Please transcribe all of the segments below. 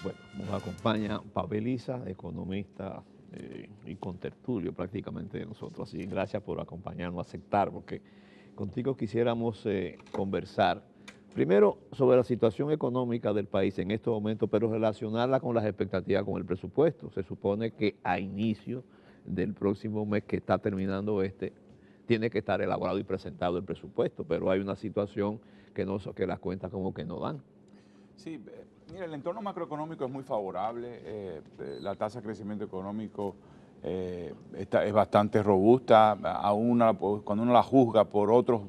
Bueno, nos acompaña Pavel Isa, economista y contertulio prácticamente de nosotros. Así que gracias por acompañarnos, aceptar, porque contigo quisiéramos conversar primero sobre la situación económica del país en estos momentos, pero relacionarla con las expectativas con el presupuesto. Se supone que a inicio del próximo mes que está terminando tiene que estar elaborado y presentado el presupuesto, pero hay una situación que las cuentas como que no dan. Sí, mira, el entorno macroeconómico es muy favorable, la tasa de crecimiento económico es bastante robusta, cuando uno la juzga por otros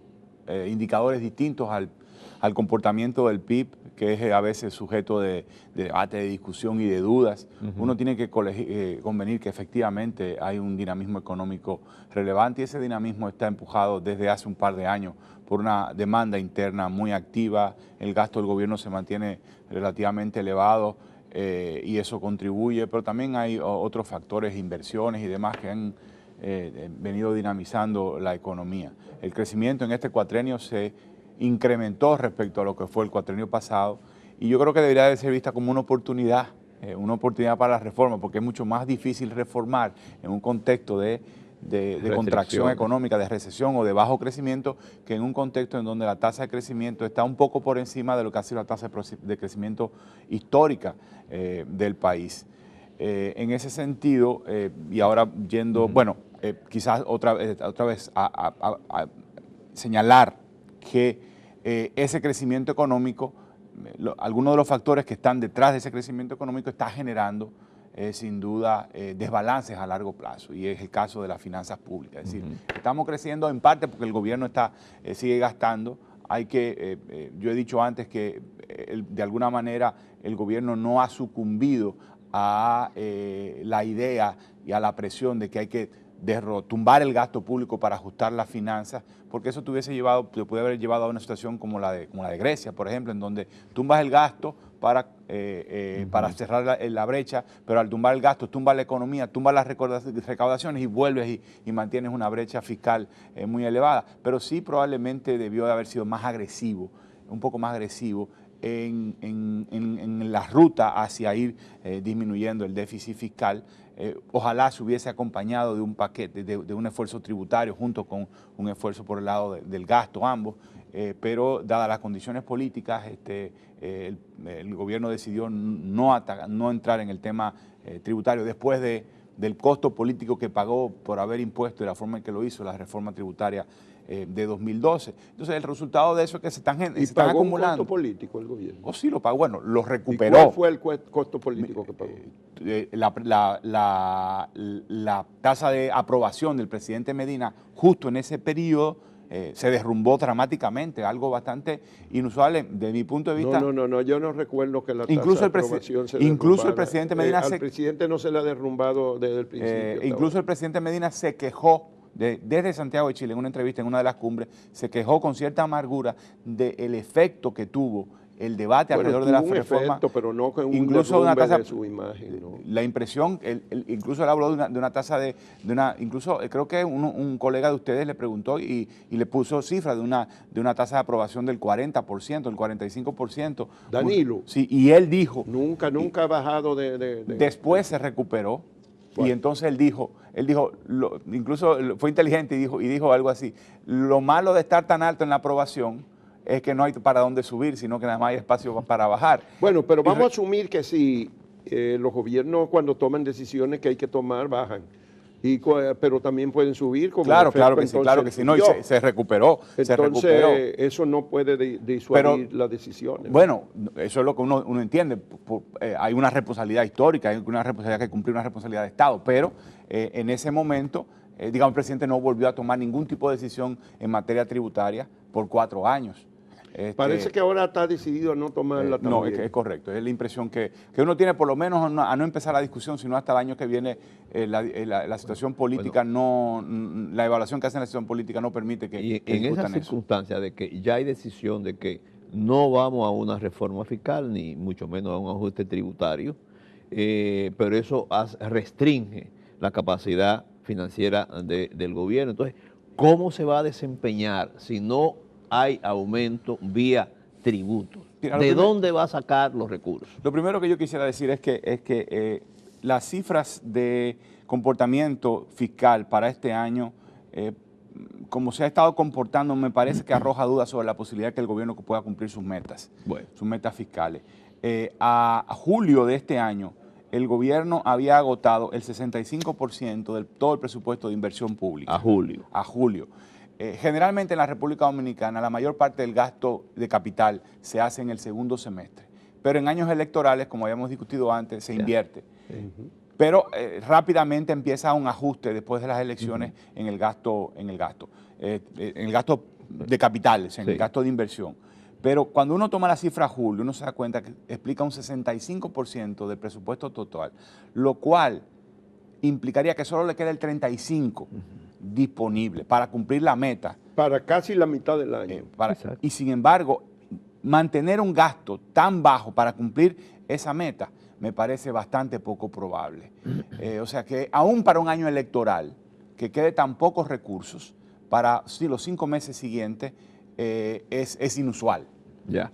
indicadores distintos al comportamiento del PIB, que es a veces sujeto de debate, de discusión y de dudas. Uno tiene que convenir que efectivamente hay un dinamismo económico relevante y ese dinamismo está empujado desde hace un par de años por una demanda interna muy activa. El gasto del gobierno se mantiene relativamente elevado y eso contribuye, pero también hay otros factores, inversiones y demás que han venido dinamizando la economía. El crecimiento en este cuatrenio se incrementó respecto a lo que fue el cuatrenio pasado y yo creo que debería de ser vista como una oportunidad para la reforma, porque es mucho más difícil reformar en un contexto de contracción económica, de recesión o de bajo crecimiento, que en un contexto en donde la tasa de crecimiento está un poco por encima de lo que ha sido la tasa de crecimiento histórica del país. En ese sentido, y ahora yendo, quizás otra vez a señalar que ese crecimiento económico, algunos de los factores que están detrás de ese crecimiento económico está generando sin duda desbalances a largo plazo, y es el caso de las finanzas públicas. Es decir, estamos creciendo en parte porque el gobierno sigue gastando. Yo he dicho antes que de alguna manera el gobierno no ha sucumbido a la idea y a la presión de que hay que tumbar el gasto público para ajustar las finanzas, porque eso te puede haber llevado a una situación como la de Grecia, por ejemplo, en donde tumbas el gasto para cerrar la brecha, pero al tumbar el gasto, tumbas la economía, tumbas las recaudaciones y vuelves y mantienes una brecha fiscal muy elevada. Pero sí probablemente debió de haber sido más agresivo, un poco más agresivo en la ruta hacia ir disminuyendo el déficit fiscal. Ojalá se hubiese acompañado de un paquete, de un esfuerzo tributario junto con un esfuerzo por el lado del gasto, ambos, pero dadas las condiciones políticas, el gobierno decidió no entrar en el tema tributario después del costo político que pagó por haber impuesto, de la forma en que lo hizo, la reforma tributaria de 2012. Entonces, el resultado de eso es que se están acumulando. ¿Un costo político el gobierno? ¿O sí lo pagó? Bueno, lo recuperó. ¿Y cuál fue el costo político que pagó? La tasa de aprobación del presidente Medina justo en ese periodo se derrumbó dramáticamente, algo bastante inusual de mi punto de vista. No, yo no recuerdo que la tasa de aprobación se derrumbara. Incluso el presidente Medina al presidente no se le ha derrumbado desde el principio. Incluso el presidente Medina se quejó desde Santiago de Chile, en una entrevista en una de las cumbres, se quejó con cierta amargura del efecto que tuvo el debate alrededor de la reforma. Pero no con un incluso una tasa de su imagen. ¿No? La impresión, incluso él habló de una tasa incluso creo que un colega de ustedes le preguntó y le puso cifra de una tasa de aprobación del 40%, del 45%. Danilo. Sí, y él dijo. Nunca ha bajado Después se recuperó. Y entonces él dijo, incluso fue inteligente y dijo algo así: lo malo de estar tan alto en la aprobación es que no hay para dónde subir, sino que nada más hay espacio para bajar. Bueno, pero vamos a asumir que si los gobiernos cuando toman decisiones que hay que tomar, bajan. Pero también pueden subir. Claro que sí, no, y se recuperó. Entonces, eso no puede disuadir las decisiones. Bueno, eso es lo que uno entiende. Hay una responsabilidad histórica, hay una responsabilidad que cumplir, una responsabilidad de Estado, pero en ese momento, digamos, el presidente no volvió a tomar ningún tipo de decisión en materia tributaria por 4 años. Parece que ahora está decidido a no tomarla también. No, es correcto. Es la impresión que uno tiene, por lo menos a no empezar la discusión, sino hasta el año que viene. La situación política la evaluación que hace la situación política no permite que y en esa circunstancia de que ya hay decisión de que no vamos a una reforma fiscal, ni mucho menos a un ajuste tributario, pero eso restringe la capacidad financiera del gobierno. Entonces, ¿cómo se va a desempeñar si no hay aumento vía tributos. Mira, ¿De dónde va a sacar los recursos? Lo primero que yo quisiera decir es que las cifras de comportamiento fiscal para este año, como se ha estado comportando, me parece que arroja dudas sobre la posibilidad de que el gobierno pueda cumplir sus metas, sus metas fiscales. A julio de este año, el gobierno había agotado el 65% de todo el presupuesto de inversión pública. A julio. A julio. Generalmente en la República Dominicana la mayor parte del gasto de capital se hace en el segundo semestre, pero en años electorales, como habíamos discutido antes, se invierte. Pero rápidamente empieza un ajuste después de las elecciones en el gasto de capitales, en el gasto de inversión. Pero cuando uno toma la cifra a julio, uno se da cuenta que explica un 65% del presupuesto total, lo cual implicaría que solo le queda el 35% disponible para cumplir la meta. Para casi la mitad del año. Y sin embargo, mantener un gasto tan bajo para cumplir esa meta me parece bastante poco probable. O sea que aún para un año electoral, que quede tan pocos recursos para los 5 meses siguientes, es inusual.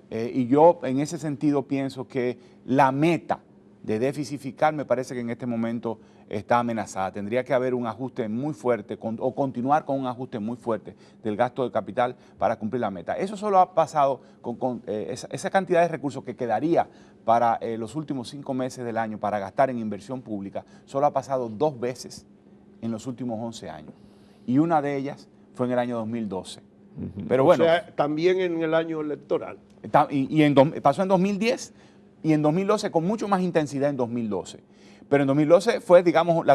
Y yo en ese sentido pienso que la meta de déficit fiscal me parece que en este momento está amenazada. Tendría que haber un ajuste muy fuerte o continuar con un ajuste muy fuerte del gasto de capital para cumplir la meta. Eso solo ha pasado con esa cantidad de recursos que quedaría para los últimos 5 meses del año para gastar en inversión pública, solo ha pasado 2 veces en los últimos 11 años. Y una de ellas fue en el año 2012. Pero bueno, o sea, también en el año electoral. Pasó en 2010 y en 2012 con mucho más intensidad en 2012. Pero en 2012 fue, digamos,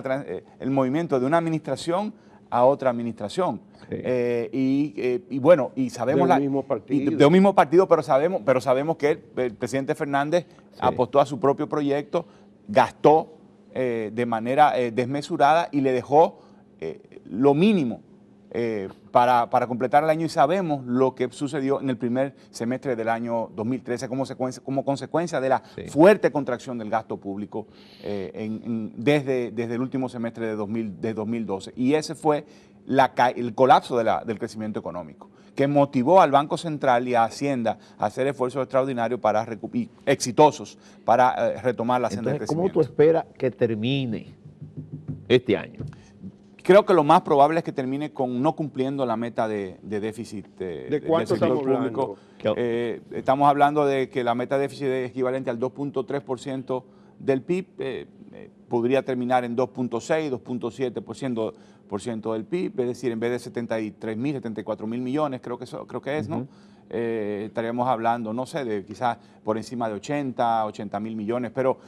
el movimiento de una administración a otra administración. Y bueno, y sabemos... De un mismo partido. De un mismo partido, pero sabemos que el presidente Fernández apostó a su propio proyecto, gastó de manera desmesurada y le dejó lo mínimo para completar el año, y sabemos lo que sucedió en el primer semestre del año 2013 como consecuencia de la fuerte contracción del gasto público desde el último semestre de 2012. Y ese fue el colapso del crecimiento económico, que motivó al Banco Central y a Hacienda a hacer esfuerzos extraordinarios exitosos para retomar la senda de crecimiento. ¿Cómo tú esperas que termine este año? Creo que lo más probable es que termine con no cumpliendo la meta de déficit ¿De cuánto estamos público. Estamos hablando de que la meta de déficit es equivalente al 2.3% del PIB, podría terminar en 2.6, 2.7% del PIB, es decir, en vez de 73.000, 74.000 millones, creo que es, ¿no? Estaríamos hablando, no sé, de quizás por encima de 80.000 millones, pero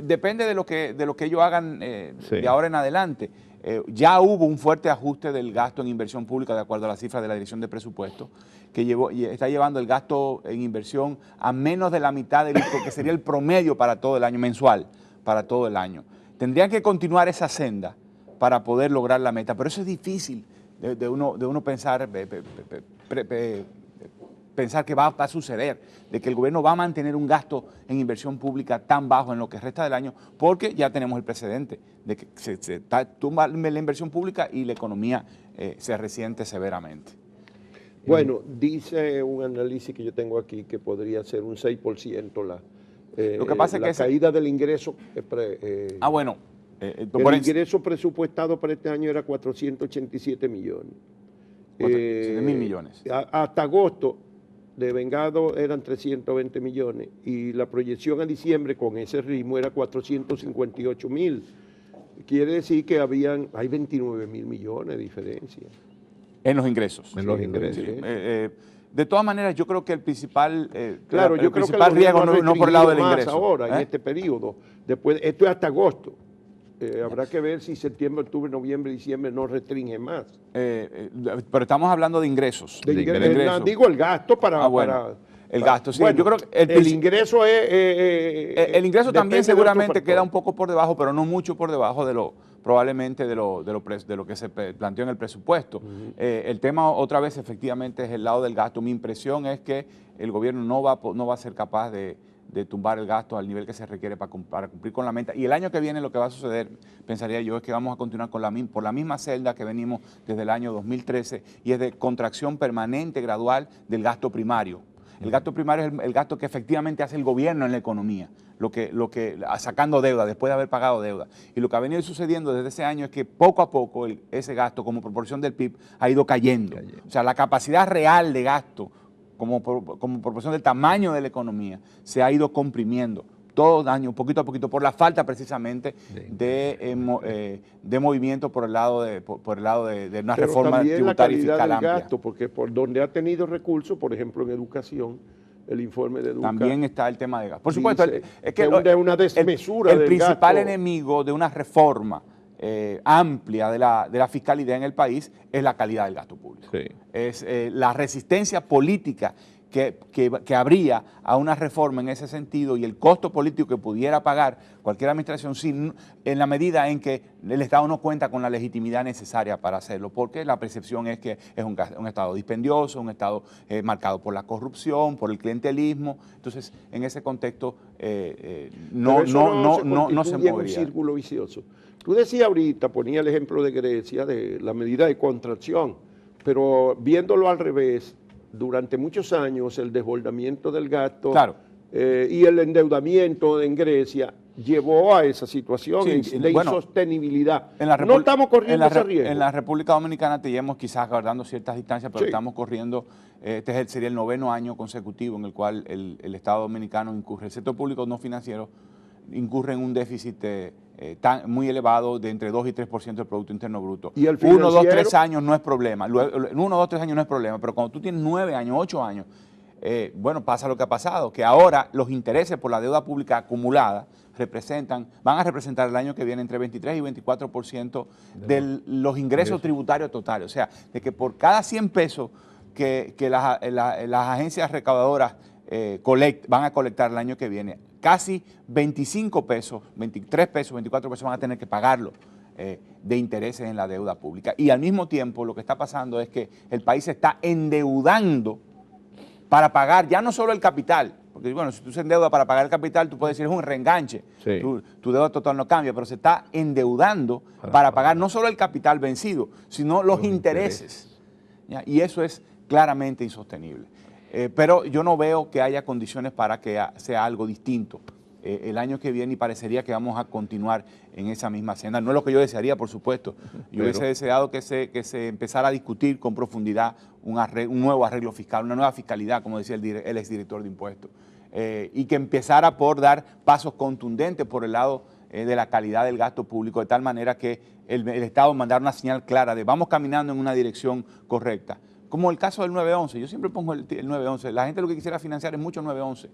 depende de lo que ellos hagan de ahora en adelante. Ya hubo un fuerte ajuste del gasto en inversión pública de acuerdo a las cifras de la Dirección de Presupuesto, que está llevando el gasto en inversión a menos de la mitad de lo que sería el promedio para todo el año, mensual, para todo el año. Tendrían que continuar esa senda para poder lograr la meta, pero eso es difícil de uno pensar que va a suceder, de que el gobierno va a mantener un gasto en inversión pública tan bajo en lo que resta del año, porque ya tenemos el precedente de que se tumba la inversión pública y la economía se resiente severamente. Bueno, dice un análisis que yo tengo aquí que podría ser un 6% lo que pasa es que caída del ingreso. El ingreso presupuestado para este año era 487 millones. 400.000 millones. Hasta agosto de vengado eran 320 millones y la proyección a diciembre con ese ritmo era 458.000. Quiere decir que hay 29.000 millones de diferencia. En los ingresos. En los ingresos. De todas maneras, yo creo que el principal, yo creo que el riesgo no por el lado del ingreso. Ahora, en este periodo, después, esto es hasta agosto. Habrá que ver si septiembre, octubre, noviembre, diciembre no restringe más. Pero estamos hablando de ingresos. Digo el gasto el gasto, sí. Bueno, yo creo que el ingreso es... el ingreso también seguramente queda un poco por debajo, pero no mucho por debajo probablemente de lo que se planteó en el presupuesto. El tema otra vez efectivamente es el lado del gasto. Mi impresión es que el gobierno no va a ser capaz de tumbar el gasto al nivel que se requiere para cumplir con la meta. Y el año que viene lo que va a suceder, pensaría yo, es que vamos a continuar por la misma celda que venimos desde el año 2013, y es de contracción permanente, gradual, del gasto primario. El gasto primario es el gasto que efectivamente hace el gobierno en la economía, sacando deuda, después de haber pagado deuda. Y lo que ha venido sucediendo desde ese año es que poco a poco ese gasto como proporción del PIB ha ido cayendo. O sea, la capacidad real de gasto como proporción del tamaño de la economía se ha ido comprimiendo todo el año, poquito a poquito, por la falta precisamente de movimiento por el lado de una Pero reforma también tributaria y la calidad fiscal del amplia. gasto, porque por donde ha tenido recursos, por ejemplo en educación, el informe de Educa También está el tema de gasto. Por supuesto, dice es que de una desmesura el del principal gasto. enemigo de una reforma amplia de la fiscalidad en el país es la calidad del gasto público. Sí. Es la resistencia política que habría a una reforma en ese sentido y el costo político que pudiera pagar cualquier administración en la medida en que el Estado no cuenta con la legitimidad necesaria para hacerlo, porque la percepción es que es un Estado dispendioso, un Estado marcado por la corrupción, por el clientelismo. Entonces, en ese contexto no se movería. Un movería. círculo vicioso. Tú decías ahorita, ponía el ejemplo de Grecia, de la medida de contracción, pero viéndolo al revés, durante muchos años el desbordamiento del gasto Claro. Y el endeudamiento en Grecia llevó a esa situación de bueno, insostenibilidad. No No estamos corriendo ese riesgo. En la República Dominicana teníamos quizás guardando ciertas distancias, pero Sí. estamos corriendo, sería el 9º año consecutivo en el cual el Estado dominicano incurre, el sector público no financiero incurre en un déficit muy elevado de entre 2 y 3% del Producto Interno Bruto. ¿Y el 1, 2, financiero? 3 años no es problema. 1, 2, 3 años no es problema, pero cuando tú tienes 9 años, 8 años, bueno, pasa lo que ha pasado, que ahora los intereses por la deuda pública acumulada van a representar el año que viene entre 23 y 24% de los ingresos tributarios totales. O sea, de que por cada 100 pesos que las agencias recaudadoras van a colectar el año que viene, casi 25 pesos, 23 pesos, 24 pesos van a tener que pagarlo de intereses en la deuda pública. Y al mismo tiempo lo que está pasando es que el país se está endeudando para pagar ya no solo el capital, porque bueno, si tú se endeudas para pagar el capital, tú puedes decir es un reenganche, Sí. tu deuda total no cambia, pero se está endeudando para pagar no solo el capital vencido, sino los intereses. ¿Ya? Y eso es claramente insostenible. Pero yo no veo que haya condiciones para que sea algo distinto el año que viene y parecería que vamos a continuar en esa misma senda. No es lo que yo desearía, por supuesto. Yo hubiese deseado que se empezara a discutir con profundidad un nuevo arreglo fiscal, una nueva fiscalidad, como decía el exdirector de impuestos, y que empezara por dar pasos contundentes por el lado de la calidad del gasto público, de tal manera que el Estado mandara una señal clara de vamos caminando en una dirección correcta. Como el caso del 911, yo siempre pongo el 911, la gente lo que quisiera financiar es mucho 911.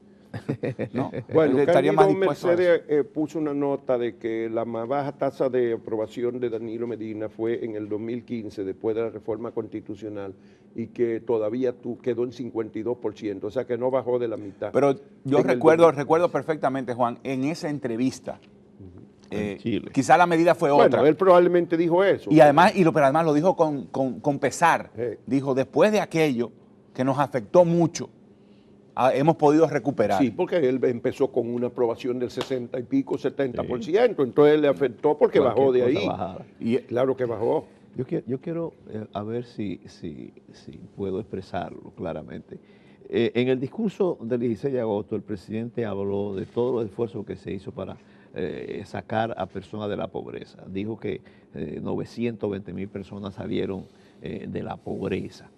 ¿No? Bueno, Estaría más Cándido dispuesto a eso. Mercedes puso una nota de que la más baja tasa de aprobación de Danilo Medina fue en el 2015, después de la reforma constitucional, y que todavía quedó en 52%, o sea que no bajó de la mitad. Pero yo En el recuerdo perfectamente, Juan, en esa entrevista, En Chile. quizá la medida fue otra. Bueno, él probablemente dijo eso. Y además, pero además lo dijo con pesar. Sí. Dijo, después de aquello que nos afectó mucho, hemos podido recuperar. Sí, porque él empezó con una aprobación del 60 y pico, 70%, entonces le afectó porque bajó de Cualquier ahí. cosa bajara. Y, Claro que bajó. Yo quiero a ver si puedo expresarlo claramente. En el discurso del 16 de agosto, el presidente habló de todos los esfuerzos que se hizo para sacar a personas de la pobreza. Dijo que 920,000 personas salieron de la pobreza.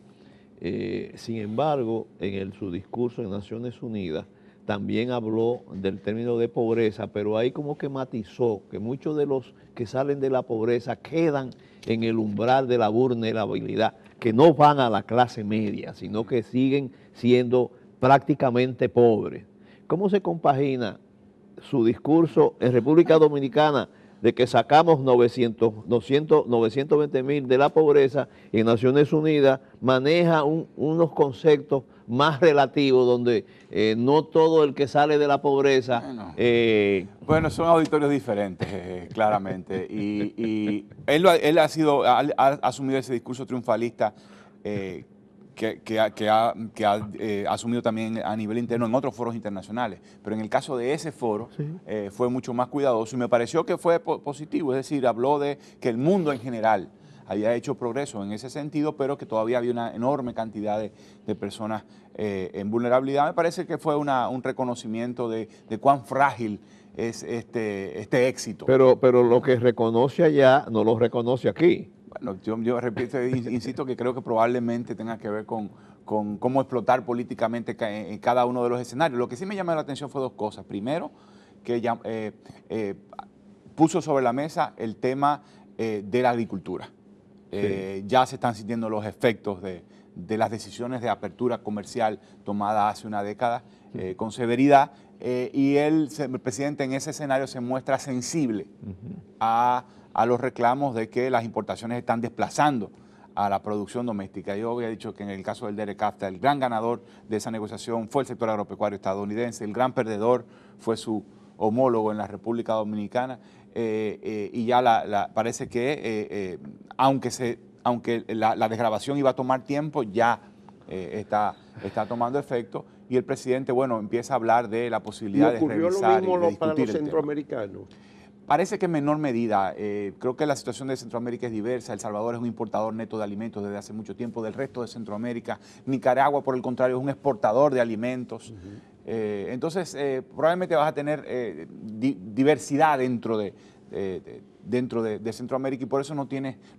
Sin embargo, en su discurso en Naciones Unidas, también habló del término de pobreza, pero ahí como que matizó que muchos de los que salen de la pobreza quedan en el umbral de la vulnerabilidad, que no van a la clase media, sino que siguen siendo prácticamente pobres. ¿Cómo se compagina su discurso en República Dominicana de que sacamos 920,000 de la pobreza y en Naciones Unidas maneja unos conceptos más relativos donde no todo el que sale de la pobreza... Bueno, son auditorios diferentes, claramente. Y él ha asumido ese discurso triunfalista que ha asumido también a nivel interno en otros foros internacionales. Pero en el caso de ese foro fue mucho más cuidadoso y me pareció que fue positivo. Es decir, habló de que el mundo en general había hecho progreso en ese sentido, pero que todavía había una enorme cantidad de personas en vulnerabilidad, me parece que fue un reconocimiento de cuán frágil es este éxito. Pero lo que reconoce allá no lo reconoce aquí. Bueno, yo repito, insisto que creo que probablemente tenga que ver con cómo explotar políticamente en cada uno de los escenarios. Lo que sí me llamó la atención fue dos cosas. Primero, que puso sobre la mesa el tema de la agricultura. Sí. Ya se están sintiendo los efectos de las decisiones de apertura comercial tomadas hace una década con severidad, y el presidente en ese escenario se muestra sensible a los reclamos de que las importaciones están desplazando a la producción doméstica. Yo había dicho que en el caso del DERECAFTA, el gran ganador de esa negociación fue el sector agropecuario estadounidense, el gran perdedor fue su homólogo en la República Dominicana, y ya parece que aunque la desgravación iba a tomar tiempo, ya está tomando efecto, y el presidente, bueno, empieza a hablar de la posibilidad de revisar y de discutir para los el tema. centroamericanos. Parece que en menor medida. Creo que la situación de Centroamérica es diversa. El Salvador es un importador neto de alimentos desde hace mucho tiempo del resto de Centroamérica. Nicaragua, por el contrario, es un exportador de alimentos. Entonces, probablemente vas a tener diversidad dentro de Centroamérica, y por eso no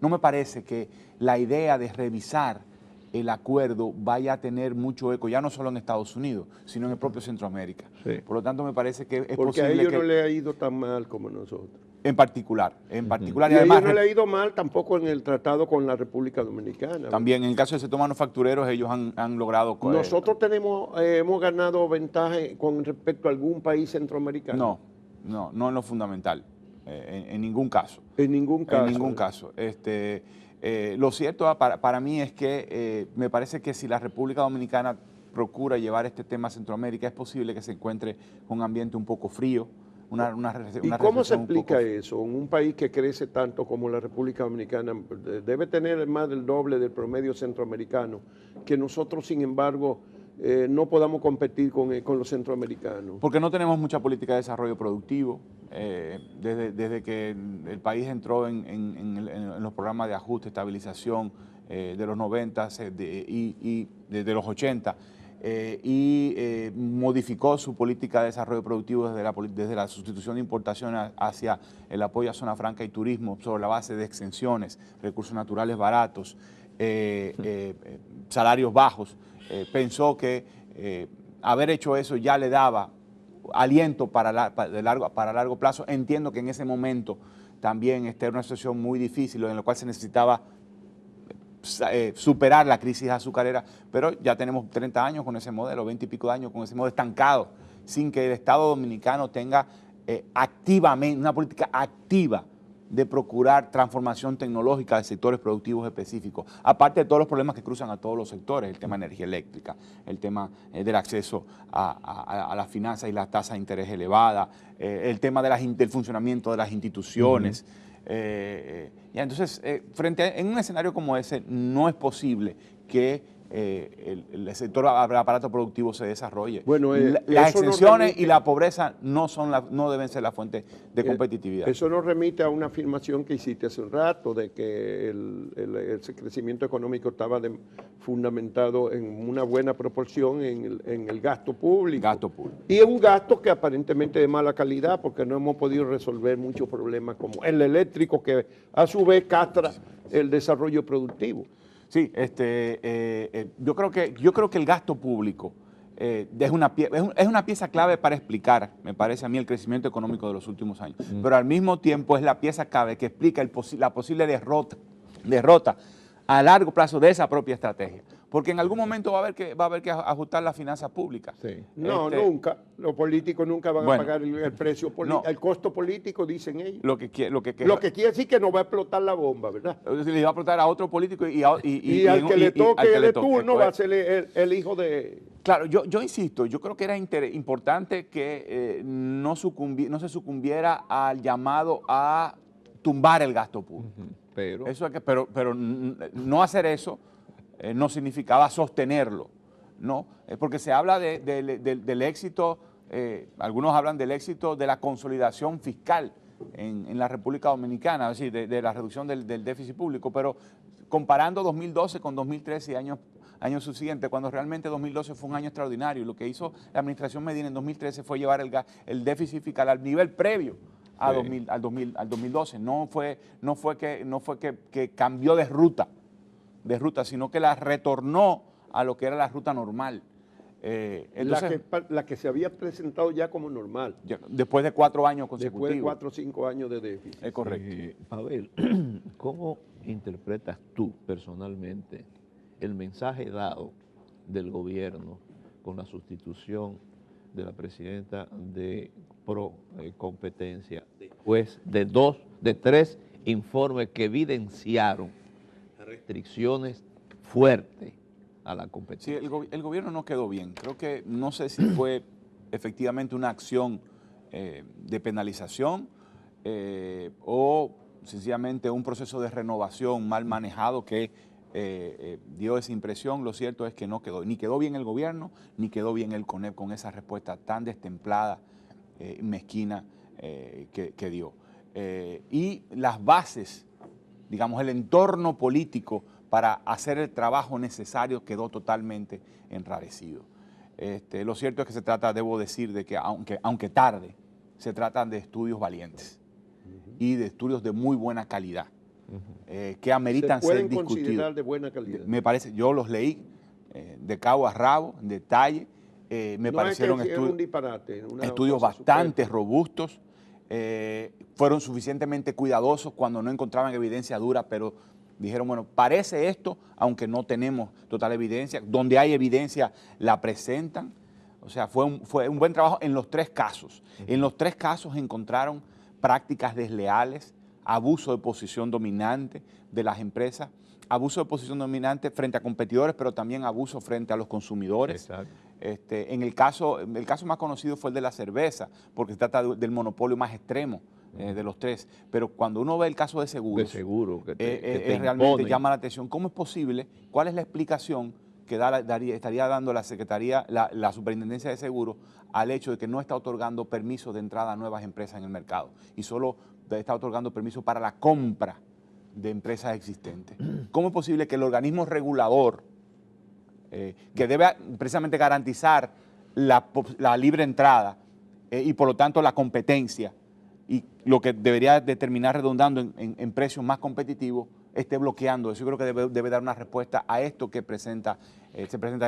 me parece que la idea de revisar el acuerdo vaya a tener mucho eco, ya no solo en Estados Unidos, sino en el propio Centroamérica. Sí. Por lo tanto, me parece que es Porque posible a ellos que, no le ha ido tan mal como a nosotros. en particular, Y y a además ellos no le ha ido mal tampoco en el tratado con la República Dominicana. también en el caso del sector manufacturero, ellos han logrado... Nosotros hemos ganado ventaja con respecto a algún país centroamericano. No en lo fundamental, en ningún caso. En ningún caso. En ningún caso. Lo cierto para mí es que me parece que si la República Dominicana procura llevar este tema a Centroamérica, es posible que se encuentre un ambiente un poco frío. ¿Y cómo se explica eso? En un país que crece tanto como la República Dominicana, debe tener más del doble del promedio centroamericano, que nosotros, sin embargo, no podamos competir con los centroamericanos. Porque no tenemos mucha política de desarrollo productivo. Desde que el país entró en los programas de ajuste, estabilización de los 90 y de los 80, y modificó su política de desarrollo productivo desde la sustitución de importaciones hacia el apoyo a zona franca y turismo sobre la base de exenciones, recursos naturales baratos, salarios bajos. Pensó que haber hecho eso ya le daba aliento para largo plazo. Entiendo que en ese momento también era una situación muy difícil en la cual se necesitaba superar la crisis azucarera, pero ya tenemos 30 años con ese modelo, 20 y pico de años con ese modelo estancado, sin que el Estado dominicano tenga activamente una política activa de procurar transformación tecnológica de sectores productivos específicos, aparte de todos los problemas que cruzan a todos los sectores, el tema de energía eléctrica, el tema del acceso a las finanzas y las tasas de interés elevadas, el tema del funcionamiento de las instituciones. Entonces, en un escenario como ese, no es posible que el sector aparato productivo se desarrolle. Bueno, las exenciones y la pobreza no deben ser la fuente de competitividad. Eso nos remite a una afirmación que hiciste hace un rato, de que ese crecimiento económico estaba fundamentado en una buena proporción en el gasto público. Y es un gasto que aparentemente de mala calidad, porque no hemos podido resolver muchos problemas como el eléctrico, que a su vez castra el desarrollo productivo. Sí, yo creo que el gasto público es una pieza clave para explicar, me parece a mí, el crecimiento económico de los últimos años. Pero al mismo tiempo es la pieza clave que explica la posible derrota a largo plazo de esa propia estrategia. Porque en algún momento va a haber que ajustar las finanzas públicas. Sí. No, nunca. Los políticos nunca van a pagar el precio político, el costo político, dicen ellos. Lo que quiere decir que no va a explotar la bomba, ¿verdad? Le va a explotar a otro político y al que le toque el turno va a ser el hijo de... Claro, yo insisto, yo creo que era importante que no se sucumbiera al llamado a tumbar el gasto público. Pero no hacer eso no significaba sostenerlo, ¿no? Porque se habla del éxito, algunos hablan del éxito de la consolidación fiscal en la República Dominicana, es decir, de la reducción del déficit público, pero comparando 2012 con 2013 y años año subsiguiente, cuando realmente 2012 fue un año extraordinario. Lo que hizo la administración Medina en 2013 fue llevar el déficit fiscal al nivel previo a Sí. al 2012. No fue que cambió de ruta, sino que la retornó a lo que era la ruta normal. Entonces, la que se había presentado ya como normal, después de 4 años después de consecutivos. 4 o 5 años de déficit. Es correcto. Pavel, ¿cómo interpretas tú personalmente el mensaje dado del gobierno con la sustitución de la presidenta de Pro Competencia después de 3 informes que evidenciaron restricciones fuertes a la Sí, competencia? el gobierno no quedó bien. Creo que no sé si fue efectivamente una acción de penalización o sencillamente un proceso de renovación mal manejado que dio esa impresión. Lo cierto es que no quedó, ni quedó bien el gobierno, ni quedó bien el CONEP con esa respuesta tan destemplada, mezquina que dio. Y las bases, digamos, el entorno político para hacer el trabajo necesario quedó totalmente enrarecido. Lo cierto es que se trata, debo decir, de que aunque tarde, se tratan de estudios valientes y de estudios de muy buena calidad, que ameritan se ser pueden discutidos. considerar de buena calidad. Me parece, yo los leí de cabo a rabo, en detalle, me no parecieron es que un disparate, estudios bastante robustos, fueron suficientemente cuidadosos cuando no encontraban evidencia dura, pero dijeron, bueno, parece esto, aunque no tenemos total evidencia, donde hay evidencia la presentan. O sea, fue un buen trabajo en los 3 casos. En los 3 casos encontraron prácticas desleales, abuso de posición dominante de las empresas, abuso de posición dominante frente a competidores, pero también abuso frente a los consumidores. Exacto. El caso más conocido fue el de la cerveza, porque se trata del monopolio más extremo de los 3. Pero cuando uno ve el caso de seguros, De seguro que te realmente imponen. llama la atención. ¿Cómo es posible? ¿Cuál es la explicación que estaría dando la Secretaría, la Superintendencia de Seguros, al hecho de que no está otorgando permisos de entrada a nuevas empresas en el mercado y solo está otorgando permisos para la compra de empresas existentes? ¿Cómo es posible que el organismo regulador, que debe precisamente garantizar la libre entrada y por lo tanto la competencia y lo que debería de terminar redundando en precios más competitivos, esté bloqueando eso? Yo creo que debe dar una respuesta a esto que se presenta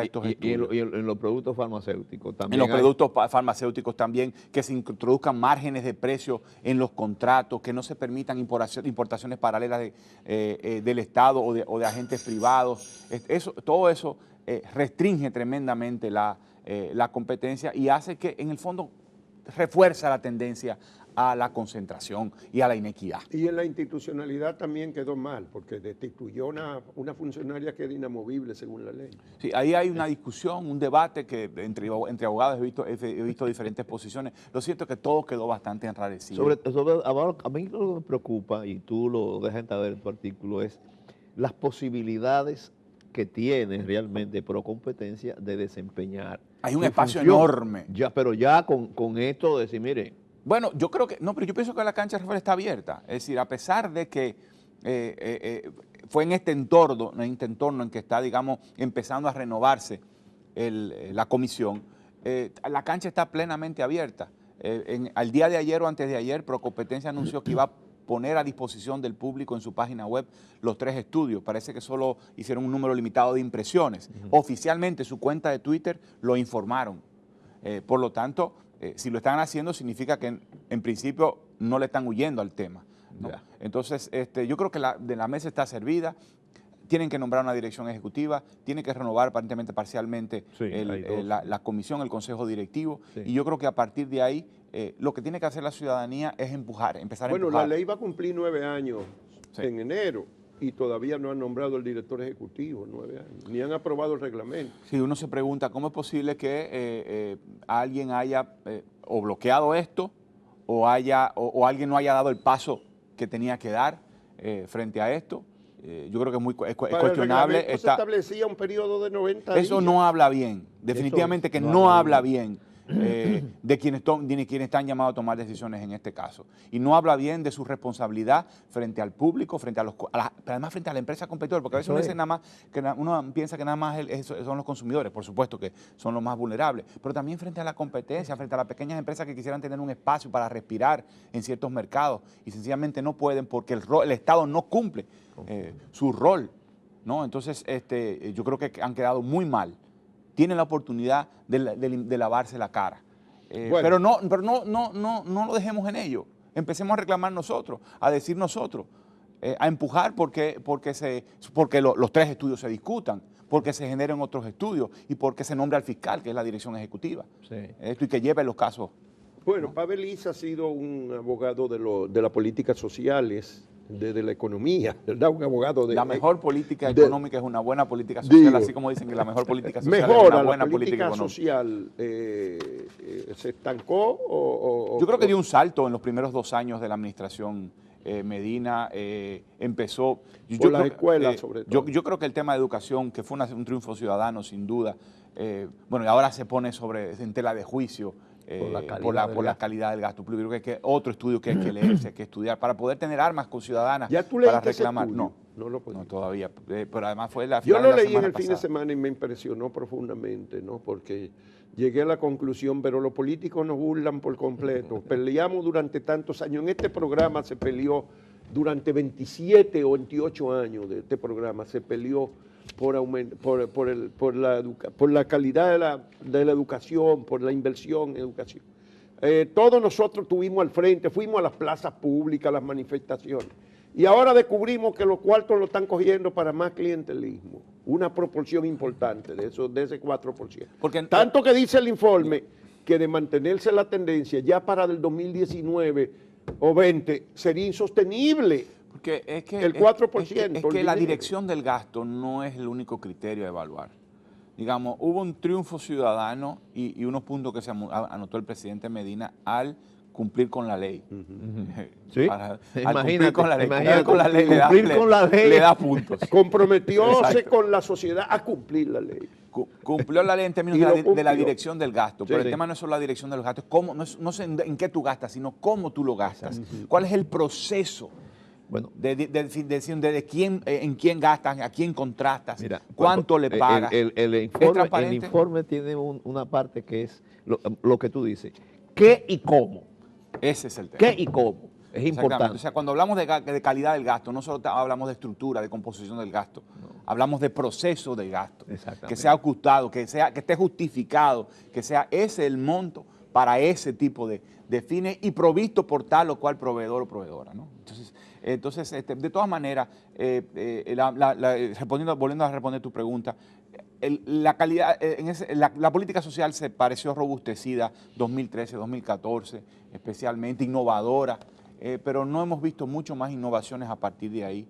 estos estudios. Y en los productos farmacéuticos también. En los productos farmacéuticos también, que se introduzcan márgenes de precio en los contratos, que no se permitan importaciones paralelas del Estado o de agentes privados. Todo eso restringe tremendamente la competencia y hace que, en el fondo, refuerza la tendencia a la concentración y a la inequidad. Y en la institucionalidad también quedó mal, porque destituyó una funcionaria que era inamovible según la ley. Sí, ahí hay una discusión, un debate que entre abogados he visto diferentes posiciones. Lo cierto es que todo quedó bastante enrarecido. A mí lo que me preocupa, y tú lo dejas entender en tu artículo, es las posibilidades que tiene realmente Pro Competencia de desempeñar. Hay un su espacio función. enorme. Pero ya con esto de decir, mire. Bueno, yo creo que, no, pero yo pienso que la cancha, Rafael, está abierta. Es decir, a pesar de que fue en este entorno en que está, digamos, empezando a renovarse la comisión, la cancha está plenamente abierta. Al día de ayer o antes de ayer, Procompetencia anunció que iba a poner a disposición del público en su página web los 3 estudios. Parece que solo hicieron un número limitado de impresiones. Oficialmente, su cuenta de Twitter lo informaron. Por lo tanto, si lo están haciendo, significa que en principio no le están huyendo al tema, ¿no? Entonces, yo creo que la mesa está servida. Tienen que nombrar una dirección ejecutiva, tienen que renovar aparentemente parcialmente la comisión, el consejo directivo, y yo creo que a partir de ahí lo que tiene que hacer la ciudadanía es empezar a empujar. Bueno, la ley va a cumplir 9 años en enero y todavía no han nombrado el director ejecutivo, 9 años, ni han aprobado el reglamento. Sí, uno se pregunta cómo es posible que alguien haya o bloqueado esto o alguien no haya dado el paso que tenía que dar frente a esto. Yo creo que es cuestionable. Se establecía un periodo de 90 días. Eso no habla bien, definitivamente que no habla bien de quienes están llamados a tomar decisiones en este caso. Y no habla bien de su responsabilidad frente al público, pero además frente a la empresa competidora, porque a veces uno dice nada más, uno piensa que nada más son los consumidores, por supuesto que son los más vulnerables, pero también frente a la competencia, frente a las pequeñas empresas que quisieran tener un espacio para respirar en ciertos mercados y sencillamente no pueden porque el Estado no cumple su rol, ¿no? Entonces, yo creo que han quedado muy mal. Tienen la oportunidad de lavarse la cara. Pero no lo dejemos en ello. Empecemos a reclamar nosotros, a decir nosotros, a empujar porque los 3 estudios se discutan, porque se generen otros estudios y porque se nombre al fiscal, que es la dirección ejecutiva. Sí. Y que lleve los casos. Bueno, Pavel Issa ha sido un abogado de las políticas sociales, de la economía, ¿verdad? Un abogado de... La mejor política económica es una buena política social, así como dicen que la mejor política social es una buena política económica. Social se estancó o... Yo creo que dio un salto en los primeros 2 años de la administración Medina. Empezó... Por las escuelas, sobre todo. Yo creo que el tema de educación, que fue un triunfo ciudadano, sin duda, bueno, y ahora se pone en tela de juicio, por la calidad del gasto público. Creo que hay otro estudio que hay que leerse, hay que estudiar, para poder tener armas con ciudadanas ¿Ya tú para reclamar. No todavía. Pero además fue la Yo final lo de la leí en el semana fin de pasada. semana y me impresionó profundamente, ¿no? Porque llegué a la conclusión, pero los políticos nos burlan por completo. Peleamos durante tantos años. En este programa se peleó durante 27 o 28 años de este programa, se peleó por la calidad de la educación, por la inversión en educación. Todos nosotros estuvimos al frente, fuimos a las plazas públicas, a las manifestaciones. Y ahora descubrimos que los cuartos lo están cogiendo para más clientelismo, una proporción importante de ese 4%. Porque, tanto que dice el informe que de mantenerse la tendencia ya para el 2019 o 20 sería insostenible. Porque es que el 4%. Es que la dirección del gasto no es el único criterio a evaluar. Digamos, hubo un triunfo ciudadano y unos puntos que se anotó el presidente Medina al cumplir con la ley. ¿Sí? Cumplir con la ley. Cumplir con la ley le da puntos. Comprometióse con la sociedad a cumplir la ley. Cumplió la ley en términos de la dirección del gasto, pero el tema no es solo la dirección de los gastos, no sé en qué tú gastas, sino cómo tú lo gastas. ¿Cuál es el proceso? Bueno, de quién, en quién gastas, a quién contrastas, mira, cuánto le pagas. El informe tiene una parte que es lo que tú dices. ¿Qué y cómo? Ese es el tema. ¿Qué y cómo? Es importante. O sea, cuando hablamos de calidad del gasto, no solo hablamos de estructura, de composición del gasto, hablamos de proceso del gasto, que sea ajustado, que esté justificado, que sea ese el monto para ese tipo de fines y provisto por tal o cual proveedor o proveedora, ¿no? Entonces, de todas maneras, volviendo a responder tu pregunta, la calidad, la política social se pareció robustecida 2013, 2014, especialmente innovadora, pero no hemos visto mucho más innovaciones a partir de ahí.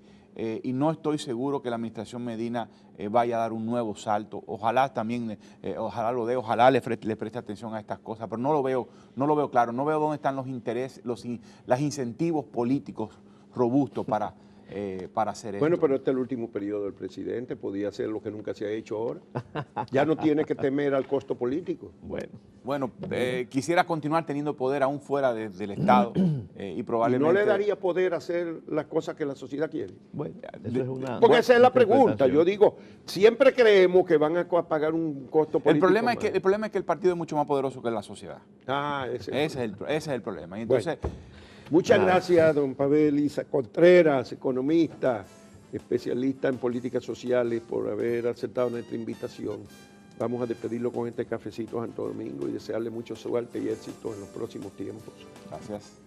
Y no estoy seguro que la administración Medina vaya a dar un nuevo salto. Ojalá también, ojalá lo dé, ojalá le preste atención a estas cosas, pero no lo veo claro, no veo dónde están los intereses, los incentivos políticos robustos para hacer esto. Bueno, pero este es el último periodo del presidente, podía hacer lo que nunca se ha hecho ahora. Ya no tiene que temer al costo político. Bueno, quisiera continuar teniendo poder aún fuera del Estado y probablemente... ¿Y no le daría poder hacer las cosas que la sociedad quiere? Bueno, eso es una... Porque esa es la pregunta. Yo digo, siempre creemos que van a pagar un costo político. El problema es que el partido es mucho más poderoso que la sociedad. Ese es el problema. Y entonces... Muchas gracias, don Pavel Issa Contreras, economista, especialista en políticas sociales, por haber aceptado nuestra invitación. Vamos a despedirlo con este cafecito Santo Domingo y desearle mucha suerte y éxito en los próximos tiempos. Gracias.